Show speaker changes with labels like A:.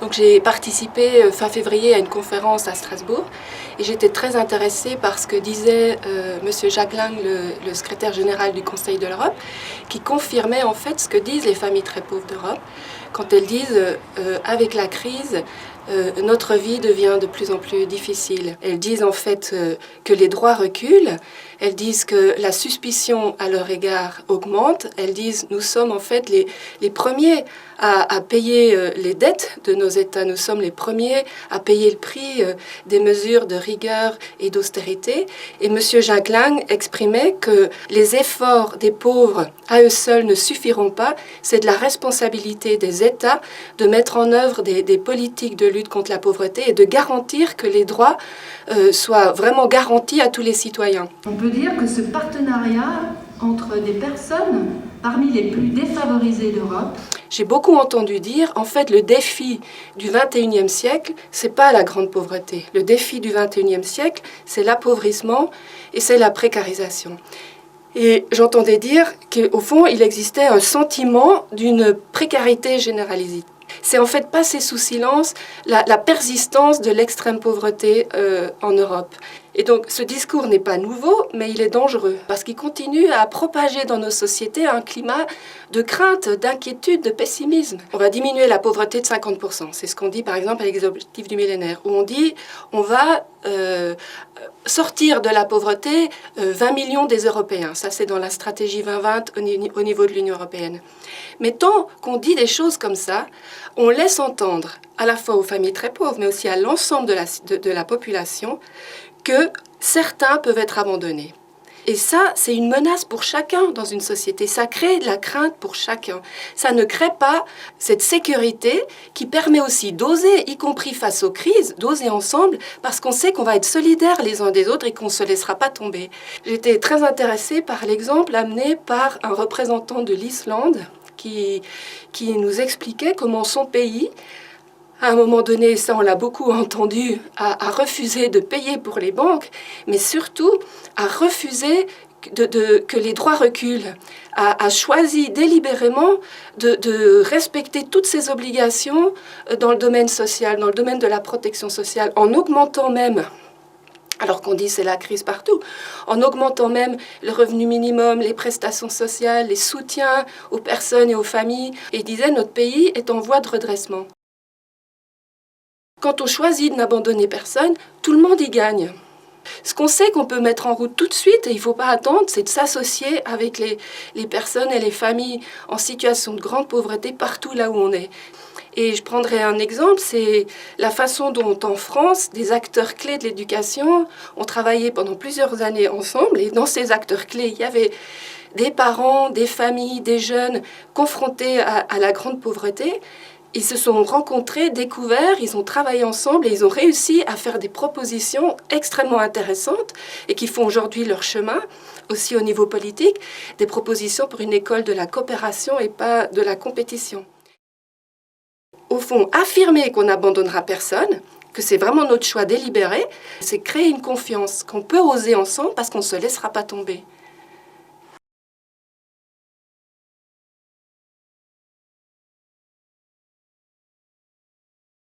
A: Donc j'ai participé fin février à une conférence à Strasbourg et j'étais très intéressée par ce que disait Monsieur Jacques Lang, le secrétaire général du Conseil de l'Europe, qui confirmait en fait ce que disent les familles très pauvres d'Europe quand elles disent avec la crise, notre vie devient de plus en plus difficile. Elles disent en fait que les droits reculent, elles disent que la suspicion à leur égard augmente, elles disent nous sommes en fait les premiers à payer les dettes de nos États, nous sommes les premiers à payer le prix des mesures de rigueur et d'austérité. Et M. Jacques Lang exprimait que les efforts des pauvres à eux seuls ne suffiront pas, c'est de la responsabilité des États de mettre en œuvre des politiques de lutte contre la pauvreté et de garantir que les droits soient vraiment garantis à tous les citoyens.
B: On peut dire que ce partenariat entre des personnes parmi les plus défavorisées d'Europe.
A: J'ai beaucoup entendu dire, en fait, le défi du XXIe siècle, c'est pas la grande pauvreté. Le défi du XXIe siècle, c'est l'appauvrissement et c'est la précarisation. Et j'entendais dire qu'au fond, il existait un sentiment d'une précarité généralisée. C'est en fait passer sous silence la persistance de l'extrême pauvreté en Europe. Et donc ce discours n'est pas nouveau, mais il est dangereux, parce qu'il continue à propager dans nos sociétés un climat de crainte, d'inquiétude, de pessimisme. On va diminuer la pauvreté de 50%, c'est ce qu'on dit par exemple avec les objectifs du millénaire, où on dit on va sortir de la pauvreté 20 millions des Européens. Ça c'est dans la stratégie 2020 au niveau de l'Union européenne. Mais tant qu'on dit des choses comme ça, on laisse entendre à la fois aux familles très pauvres, mais aussi à l'ensemble de la population, que certains peuvent être abandonnés. Et ça, c'est une menace pour chacun dans une société. Ça crée de la crainte pour chacun. Ça ne crée pas cette sécurité qui permet aussi d'oser, y compris face aux crises, d'oser ensemble, parce qu'on sait qu'on va être solidaires les uns des autres et qu'on ne se laissera pas tomber. J'étais très intéressée par l'exemple amené par un représentant de l'Islande qui nous expliquait comment son pays, à un moment donné, ça on l'a beaucoup entendu, a refusé de payer pour les banques, mais surtout a refusé que les droits reculent, a choisi délibérément de respecter toutes ses obligations dans le domaine social, dans le domaine de la protection sociale, en augmentant même, alors qu'on dit c'est la crise partout, en augmentant même le revenu minimum, les prestations sociales, les soutiens aux personnes et aux familles, et disait notre pays est en voie de redressement. Quand on choisit de n'abandonner personne, tout le monde y gagne. Ce qu'on sait qu'on peut mettre en route tout de suite, et il ne faut pas attendre, c'est de s'associer avec les personnes et les familles en situation de grande pauvreté partout là où on est. Et je prendrai un exemple, c'est la façon dont en France, des acteurs clés de l'éducation ont travaillé pendant plusieurs années ensemble. Et dans ces acteurs clés, il y avait des parents, des familles, des jeunes confrontés à la grande pauvreté. Ils se sont rencontrés, découverts, ils ont travaillé ensemble et ils ont réussi à faire des propositions extrêmement intéressantes et qui font aujourd'hui leur chemin, aussi au niveau politique, des propositions pour une école de la coopération et pas de la compétition. Au fond, affirmer qu'on n'abandonnera personne, que c'est vraiment notre choix délibéré, c'est créer une confiance qu'on peut oser ensemble parce qu'on ne se laissera pas tomber.